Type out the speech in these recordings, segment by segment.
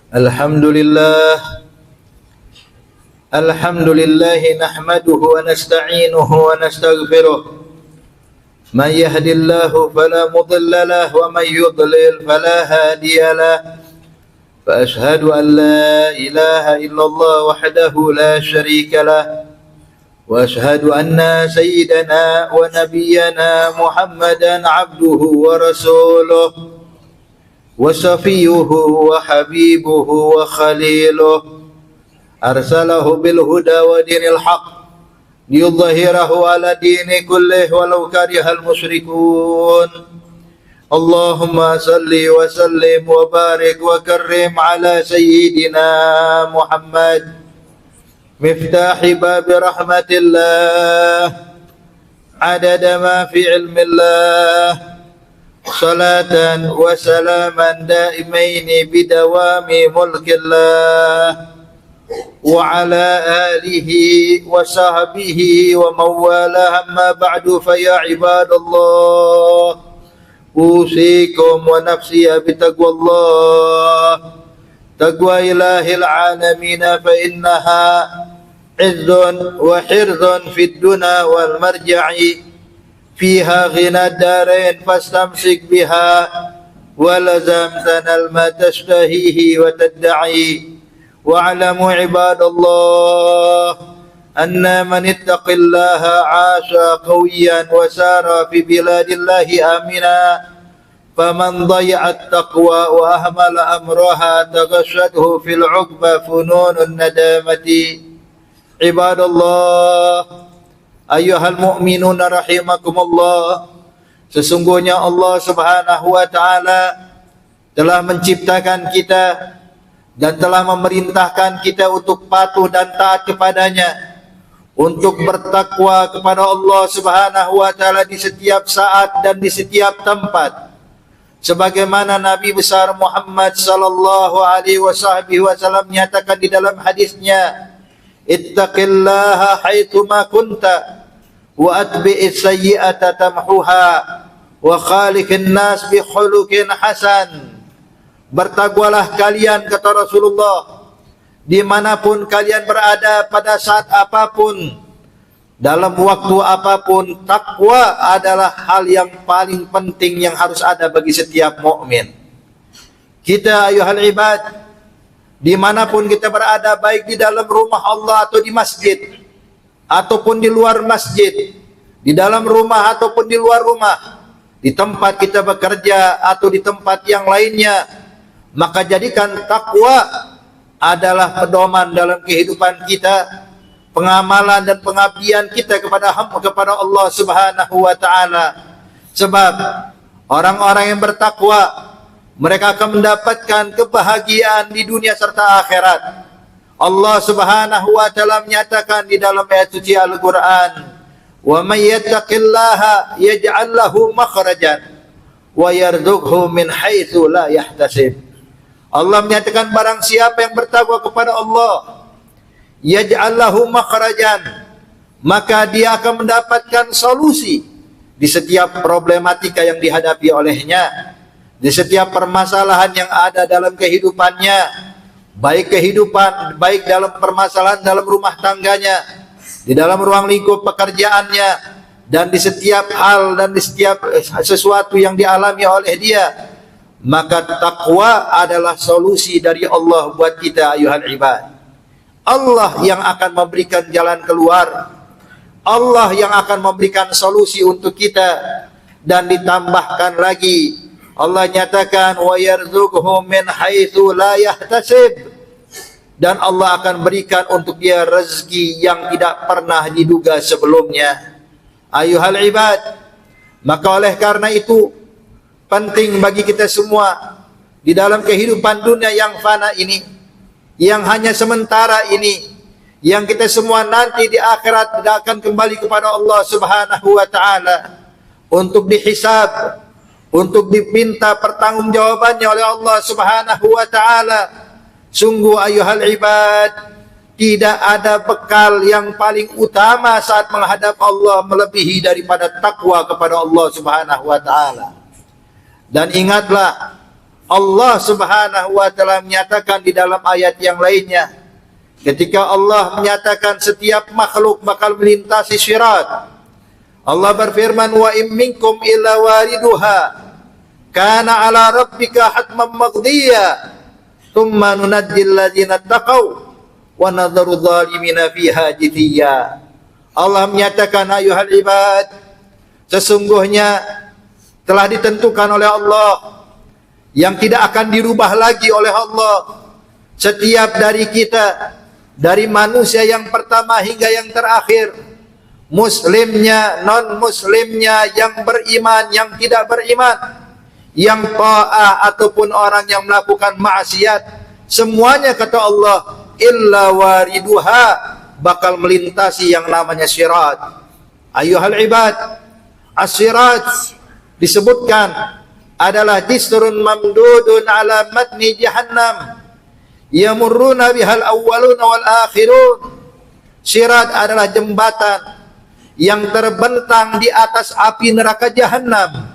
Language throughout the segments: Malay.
Alhamdulillah nahmaduhu wa nasta'inuhu wa nastaghfiruh. Man yahdillahu fala mudilla lahu wa man yudlil fala hadiya lahu. Fa ashhadu an la ilaha illallah wahdahu la syarika lahu wa ashhadu anna sayyidana wa nabiyyana Muhammadan abduhu wa rasuluh wa safiyuhu wa habibuhu wa khaliluh. Arsalahu bil huda wa dinil haq liyudhhirahu ala dini kullih walau karihal musyrikun. Allahumma salli wa sallim wa barik wa karrim ala sayyidina Muhammad miftahi babi rahmatillah adada ma fi ilmillah. Salatan wa salaman daimaini bidawami mulkillah wa ala alihi wa sahbihi wa mawalah. Amma ba'du, fa ya ibadallah, usikum wa nafsiya bitaqwallah, taqwa ilahil alamin, fa innaha izzun wa hirzun fid dunya wal marja'i fiha ghina darain, fastamsik biha walazam tanal ma tashtahihi wa tadda'i. Wa'lamu ibadallah anna man ittaqillaha 'asha qawiyan wa sara fi biladillahi amina, faman daya'a at-taqwa wa ahmala amraha taghashshadhu fil 'uqba fununun nadamati. Ibadallah, ayyuhal mu'minuna rahimakumullah, sesungguhnya Allah subhanahu wa ta'ala telah menciptakan kita dan telah memerintahkan kita untuk patuh dan taat kepadanya, untuk bertakwa kepada Allah subhanahu wa ta'ala di setiap saat dan di setiap tempat. Sebagaimana Nabi besar Muhammad sallallahu alaihi wasallam menyatakan di dalam hadisnya, ittaqillaha haitsuma kunta wa atbi'is sayyi'ata tamhuha wa khaliqin nas bi khuluqin hasan. Bertakwalah kalian, kata Rasulullah, dimanapun kalian berada, pada saat apapun, dalam waktu apapun. Takwa adalah hal yang paling penting yang harus ada bagi setiap mukmin. Kita ayuhal ibad, dimanapun kita berada, baik di dalam rumah Allah atau di masjid, ataupun di luar masjid, di dalam rumah ataupun di luar rumah, di tempat kita bekerja atau di tempat yang lainnya, maka jadikan takwa adalah pedoman dalam kehidupan kita, pengamalan dan pengabdian kita kepada Allah subhanahu wa ta'ala. Sebab orang-orang yang bertakwa, mereka akan mendapatkan kebahagiaan di dunia serta akhirat. Allah subhanahu wa ta'ala menyatakan di dalam ayat suci Al-Quran, wa may yattaqillaha yaj'al lahu makhrajan wa yarzuqhu min haitsu la yahtasib. Allah menyatakan barang siapa yang bertakwa kepada Allah, yaj'al lahu makhrajan, maka dia akan mendapatkan solusi di setiap problematika yang dihadapi olehnya, di setiap permasalahan yang ada dalam kehidupannya, baik dalam permasalahan dalam rumah tangganya, di dalam ruang lingkup pekerjaannya, dan di setiap hal dan di setiap sesuatu yang dialami oleh dia. Maka takwa adalah solusi dari Allah buat kita ayuhal ibad. Allah yang akan memberikan jalan keluar, Allah yang akan memberikan solusi untuk kita. Dan ditambahkan lagi, Allah nyatakan wa yarzuqhu min haitsu la yahtasib, dan Allah akan berikan untuk dia rezeki yang tidak pernah diduga sebelumnya. Ayuhal ibad, maka oleh karena itu penting bagi kita semua di dalam kehidupan dunia yang fana ini, yang hanya sementara ini, yang kita semua nanti di akhirat tidak akan kembali kepada Allah subhanahu wa ta'ala untuk dihisab, untuk diminta pertanggungjawabannya oleh Allah subhanahu wa ta'ala. Sungguh ayuhal ibad, tidak ada bekal yang paling utama saat menghadap Allah melebihi daripada takwa kepada Allah subhanahu wa ta'ala. Dan ingatlah Allah Subhanahu wa taala menyatakan di dalam ayat yang lainnya, ketika Allah menyatakan setiap makhluk bakal melintasi sirat, Allah berfirman, wa in minkum illa wariduha kana ala rabbika hatman maqdiya thumma nunajjil ladzina taqaw wa nadharu dhalimina fiha jithiya. Allah menyatakan, ayuhal ibad, sesungguhnya telah ditentukan oleh Allah yang tidak akan dirubah lagi oleh Allah. Setiap dari kita, dari manusia yang pertama hingga yang terakhir, muslimnya, non-muslimnya, yang beriman, yang tidak beriman, yang ta'ah ataupun orang yang melakukan maksiat, semuanya kata Allah, illa wariduha, bakal melintasi yang namanya sirat. Ayuhal ibad, as-sirat disebutkan adalah jisrun mamdudun ala matni jahannam yamurruna bihal awwaluna wal akhirun. Sirat adalah jembatan yang terbentang di atas api neraka jahannam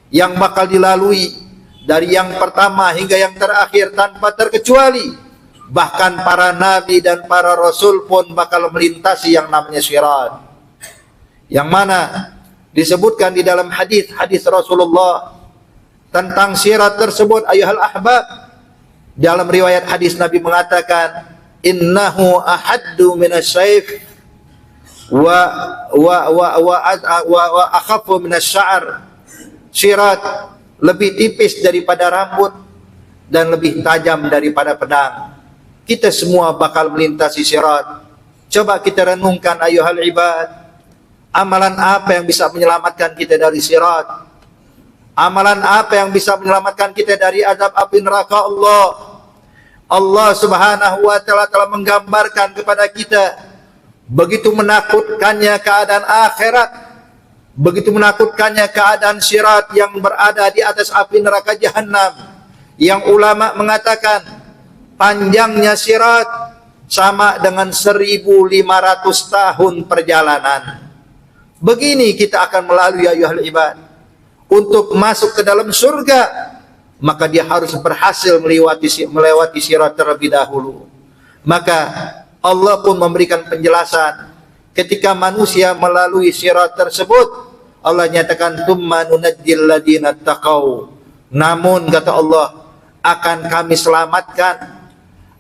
yang bakal dilalui dari yang pertama hingga yang terakhir tanpa terkecuali. Bahkan para nabi dan para rasul pun bakal melintasi yang namanya sirat, yang mana disebutkan di dalam hadis Rasulullah tentang sirat tersebut. Ayuhal ahbab, dalam riwayat hadis Nabi mengatakan, innahu ahaddu minasyaif wa akhafu minasya'ar. Sirat lebih tipis daripada rambut dan lebih tajam daripada pedang. Kita semua bakal melintasi sirat. Coba kita renungkan ayuhal ibad, amalan apa yang bisa menyelamatkan kita dari sirat? Amalan apa yang bisa menyelamatkan kita dari azab api neraka Allah? Allah Subhanahu wa taala telah menggambarkan kepada kita begitu menakutkannya keadaan akhirat, begitu menakutkannya keadaan sirat yang berada di atas api neraka jahannam, yang ulama mengatakan panjangnya sirat sama dengan 1.500 tahun perjalanan. Begini kita akan melalui ayuhal ibad. Untuk masuk ke dalam surga, maka dia harus berhasil melewati sirat terlebih dahulu. Maka Allah pun memberikan penjelasan ketika manusia melalui sirat tersebut. Allah nyatakan, tsumma nunajjil ladzina taqaw. Namun kata Allah, akan kami selamatkan,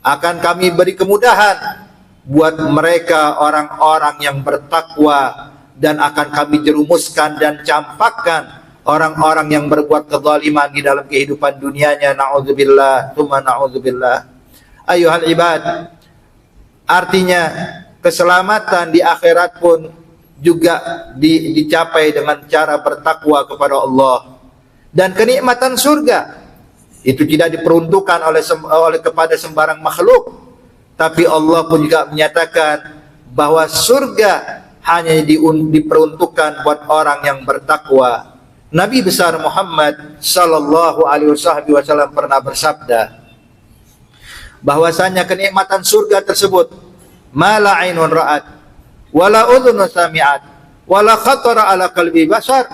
akan kami beri kemudahan buat mereka orang-orang yang bertakwa, dan akan kami jerumuskan dan campakkan orang-orang yang berbuat kezaliman di dalam kehidupan dunianya. Na'udzubillah, tsumma na'udzubillah. Ayuhal ibad, artinya keselamatan di akhirat pun juga dicapai dengan cara bertakwa kepada Allah. Dan kenikmatan surga itu tidak diperuntukkan oleh kepada sembarang makhluk, tapi Allah pun juga menyatakan bahwa surga hanya diperuntukkan buat orang yang bertakwa. Nabi besar Muhammad sallallahu alaihi wasallam pernah bersabda bahwasanya kenikmatan surga tersebut mala ainun ra'at wala udhun sami'at wala khatara ala qalbi bashar.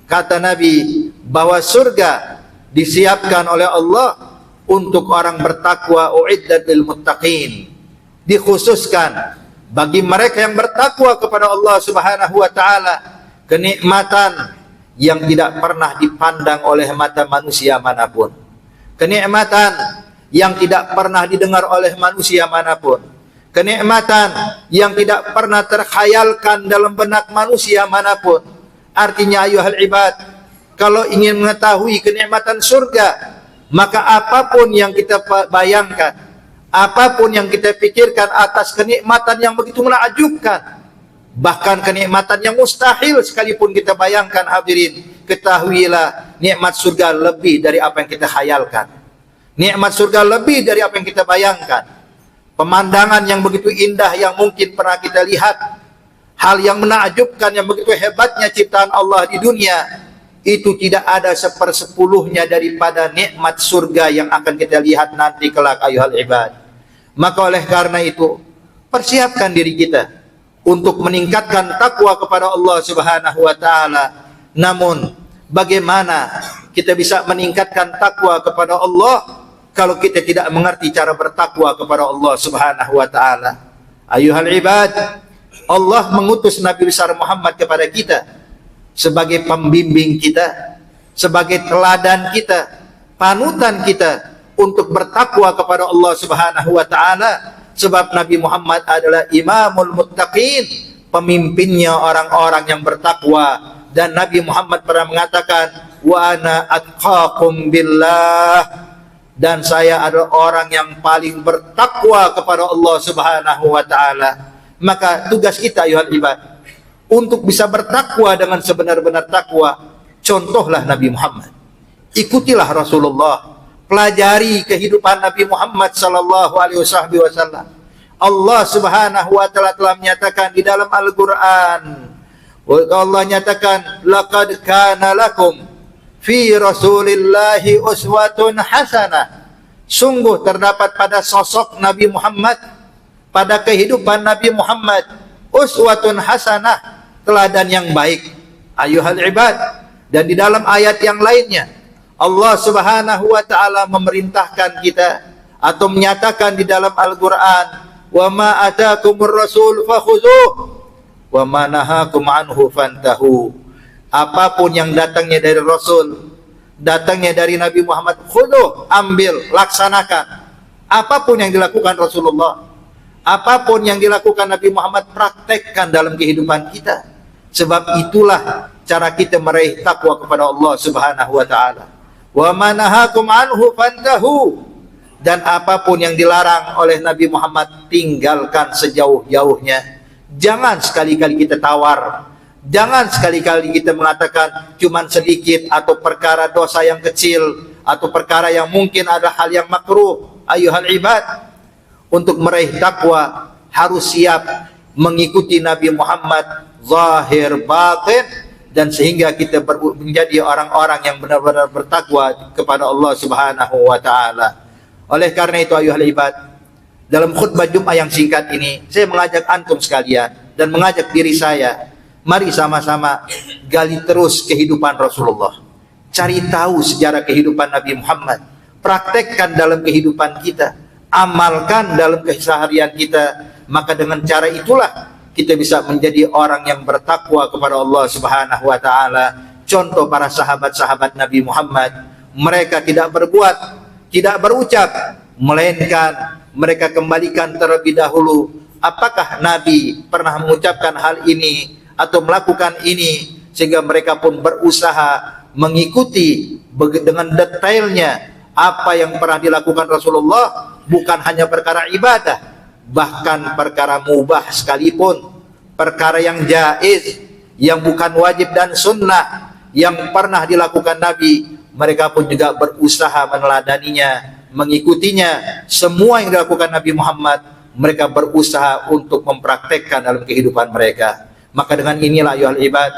Kata Nabi bahwa surga disiapkan oleh Allah untuk orang bertakwa, uiddat lil muttaqin, dikhususkan bagi mereka yang bertakwa kepada Allah Subhanahu wa taala, kenikmatan yang tidak pernah dipandang oleh mata manusia manapun, kenikmatan yang tidak pernah didengar oleh manusia manapun, kenikmatan yang tidak pernah terkhayalkan dalam benak manusia manapun. Artinya ayuhal ibad, kalau ingin mengetahui kenikmatan surga, maka apapun yang kita bayangkan, apapun yang kita pikirkan atas kenikmatan yang begitu menakjubkan, bahkan kenikmatan yang mustahil sekalipun kita bayangkan, hadirin, ketahuilah nikmat surga lebih dari apa yang kita khayalkan. Nikmat surga lebih dari apa yang kita bayangkan. Pemandangan yang begitu indah yang mungkin pernah kita lihat, hal yang menakjubkan yang begitu hebatnya ciptaan Allah di dunia, itu tidak ada 1/10-nya daripada nikmat surga yang akan kita lihat nanti kelak ayuhal ibad. Maka oleh karena itu, persiapkan diri kita untuk meningkatkan takwa kepada Allah Subhanahu wa taala. Namun bagaimana kita bisa meningkatkan takwa kepada Allah kalau kita tidak mengerti cara bertakwa kepada Allah Subhanahu wa taala. Ayuhal ibad, Allah mengutus Nabi besar Muhammad kepada kita sebagai pembimbing kita, sebagai teladan kita, panutan kita untuk bertakwa kepada Allah Subhanahu wa taala, sebab Nabi Muhammad adalah imamul muttaqin, pemimpinnya orang-orang yang bertakwa. Dan Nabi Muhammad pernah mengatakan, wa ana atqakum billah, dan saya adalah orang yang paling bertakwa kepada Allah Subhanahu wa taala. Maka tugas kita ayuhal ibad untuk bisa bertakwa dengan sebenar-benar takwa, contohlah Nabi Muhammad. Ikutilah Rasulullah, pelajari kehidupan Nabi Muhammad sallallahu alaihi wasallam. Allah Subhanahu wa taala telah menyatakan di dalam Al-Qur'an, Allah nyatakan, laqad kana lakum fi rasulillahi uswatun hasanah. Sungguh terdapat pada sosok Nabi Muhammad, pada kehidupan Nabi Muhammad, uswatun hasanah, teladan yang baik. Ayuhal ibad, dan di dalam ayat yang lainnya Allah Subhanahu wa taala memerintahkan kita atau menyatakan di dalam Al-Qur'an, wa ma atakumur rasul fakhuzuh wa ma nahakum anhu fantahu. Apapun yang datangnya dari Rasul, datangnya dari Nabi Muhammad, khuduh, ambil, laksanakan. Apapun yang dilakukan Rasulullah, apapun yang dilakukan Nabi Muhammad, praktekkan dalam kehidupan kita. Sebab itulah cara kita meraih takwa kepada Allah Subhanahu wa taala. Wa ma nahakum anhu fantahu, dan apapun yang dilarang oleh Nabi Muhammad, tinggalkan sejauh-jauhnya. Jangan sekali-kali kita tawar, jangan sekali-kali kita mengatakan cuman sedikit, atau perkara dosa yang kecil, atau perkara yang mungkin ada hal yang makruh. Ayuhal ibad, untuk meraih takwa harus siap mengikuti Nabi Muhammad zahir batin, dan sehingga kita menjadi orang-orang yang benar-benar bertakwa kepada Allah Subhanahu wa taala. Oleh karena itu ayuhal ibad, dalam khutbah Jumat yang singkat ini, saya mengajak antum sekalian dan mengajak diri saya, mari sama-sama gali terus kehidupan Rasulullah. Cari tahu sejarah kehidupan Nabi Muhammad, praktekkan dalam kehidupan kita, amalkan dalam keseharian kita. Maka dengan cara itulah kita bisa menjadi orang yang bertakwa kepada Allah Subhanahu wa taala. Contoh para sahabat-sahabat Nabi Muhammad, mereka tidak berbuat, tidak berucap, melainkan mereka kembalikan terlebih dahulu, apakah Nabi pernah mengucapkan hal ini atau melakukan ini, sehingga mereka pun berusaha mengikuti dengan detailnya apa yang pernah dilakukan Rasulullah. Bukan hanya perkara ibadah, bahkan perkara mubah sekalipun, perkara yang jaiz, yang bukan wajib dan sunnah, yang pernah dilakukan Nabi, mereka pun juga berusaha meneladaninya, mengikutinya. Semua yang dilakukan Nabi Muhammad, mereka berusaha untuk mempraktekkan dalam kehidupan mereka. Maka dengan inilah ayuhal ibad,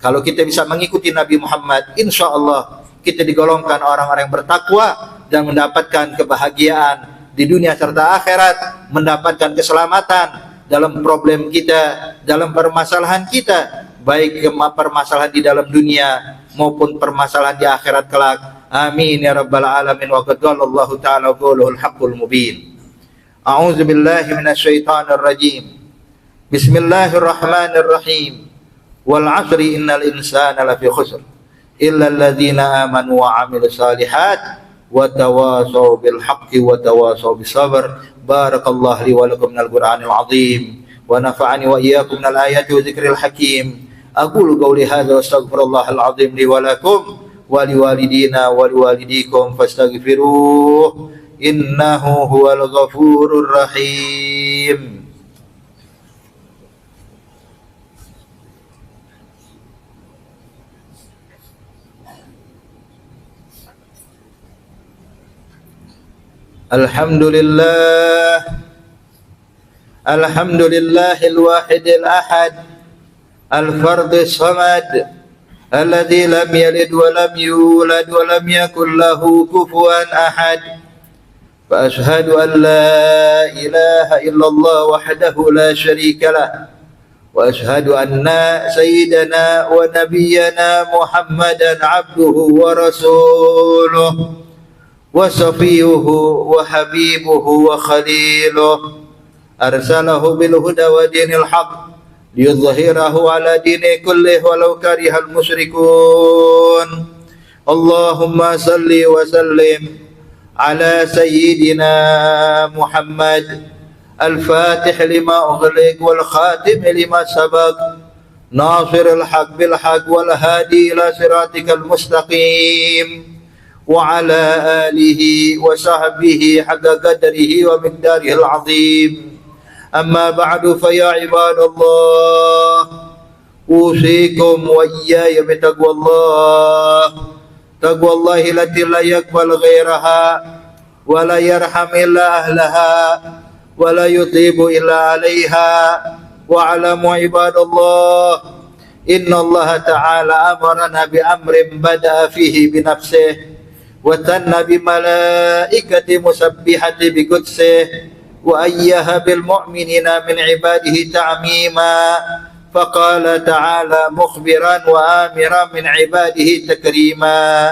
kalau kita bisa mengikuti Nabi Muhammad, insya Allah kita digolongkan orang-orang yang bertakwa dan mendapatkan kebahagiaan di dunia serta akhirat, mendapatkan keselamatan dalam problem kita, dalam permasalahan kita, baik permasalahan di dalam dunia maupun permasalahan di akhirat kelak. Amin ya rabbal alamin. Wa qad qala Allah ta'ala qawluhul haqqul mubin. A'udzu billahi minasyaitonir rajim. Bismillahirrahmanirrahim. Wal 'asri innal insana lafi khusr illa alladhina amanu wa 'amilus shalihat wa tawasaw bil haqqi wa tawasaw bis sabr. Barakallahu li wa lakum minal Qur'anil 'azim wa nafa'ani wa iyyakum minal ayati wa dzikril hakim. Aqulu qawli hadza wa astaghfirullahal 'azim li wa lakum wa liwalidina wa liwalidikum fastaghfiruh innahu huwal ghafurur rahim. Alhamdulillahil wahidil ahad al-fardis samad alladzi lam yalid wa lam yulad wa lam yakul lahu kufuwan ahad. Fa ashhadu an la ilaha illallah wahdahu la syarika lah وأشهد أن سيدنا ونبينا محمدا عبده ورسوله وصفيه وحبيبه وخليله أرسله بالهدى ودين الحق ليظهره على دين كله ولو كره المشركون اللهم صل وسلم على سيدنا محمد الفاتح لما أغلق والخاتم لما سبق ناصر الحق بالحق والهادي إلى صراطك المستقيم وعلى آله وصحبه حق قدره ومقداره العظيم أما بعد فيا عباد الله أوصيكم وإياي بتقوى الله تقوى الله التي لا يقبل غيرها ولا يرحم إلا أهلها ولا يطيب إلا عليها واعلموا عباد الله إن الله تعالى أمرنا بأمر بدأ فيه بنفسه وثنى بملائكة مسبحة بقدسه وأيها بالمؤمنين من عباده تعميما فقال تعالى مخبرا وآمرا من عباده تكريما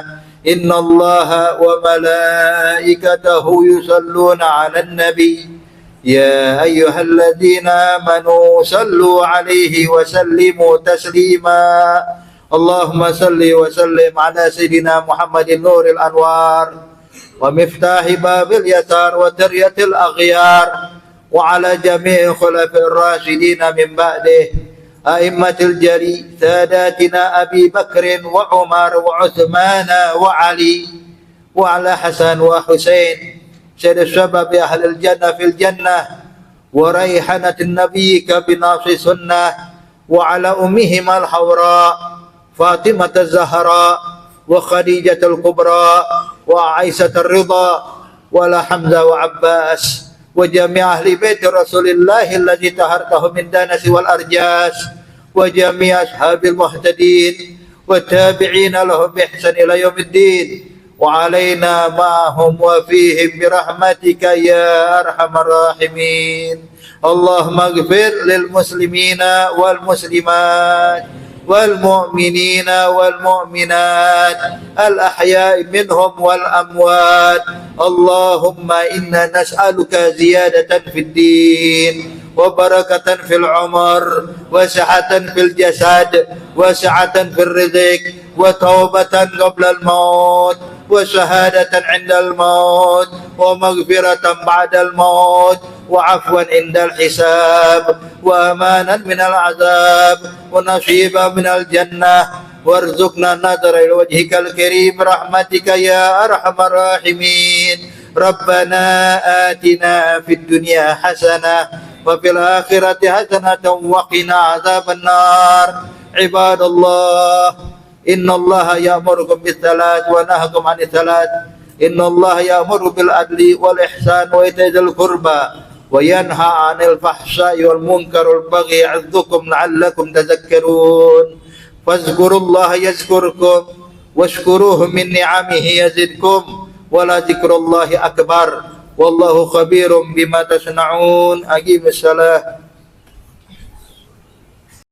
إن الله وملائكته يصلون على النبي يا أيها الذين آمنوا صلوا عليه وسلموا تسليما اللهم صل وسلم على سيدنا محمد نور الأنوار ومفتاح باب اليسار وترية الأغيار وعلى جميع خلفاء الراشدين من بعده أئمة الجري ساداتنا أبي بكر وعمر وعثمان وعلي وعلى حسن وحسين سيد الشباب أهل الجنة في الجنة وريحنة النبي كبناص سنة وعلى أمهما الحوراء فاطمة الزهراء وخديجة الكبرى وعائشة الرضا ولا حمزة وعباس وجميع أهل بيت رسول الله الذي طهرته من دنس والأرجاس وجميع أصحاب المهتدين والتابعين لهم بإحسان إلى يوم الدين وعلينا معهم وفيهم برحمتك يا أرحم الراحمين اللهم اغفر للمسلمين والمسلمات والمؤمنين والمؤمنات الأحياء منهم والأموات اللهم إنا نسألك زيادة في الدين وبركة في العمر وسعة في الجسد وسعة في الرزق وتوبة قبل الموت وشهادة عند الموت ومغفرة بعد الموت وعفوا عند الحساب وأمانا من العذاب ونصيبا من الجنة وارزقنا النظر إلى وجهك الكريم برحمتك يا أرحم الراحمين ربنا آتنا في الدنيا حسنة وفي الآخرة حسنة وقنا عذاب النار عباد الله إن الله يأمركم بالصلاة ونهاكم عن الصلاة إن الله يأمر بالعدل والإحسان وإيتاء ذي القربى وينهى عن الفحشاء والمنكر والبغي يعظكم لعلكم تذكرون فاذكروا الله يذكركم واشكروه من نعمه يزدكم ولذكر الله أكبر والله خبير بما تصنعون أقيموا الصلاة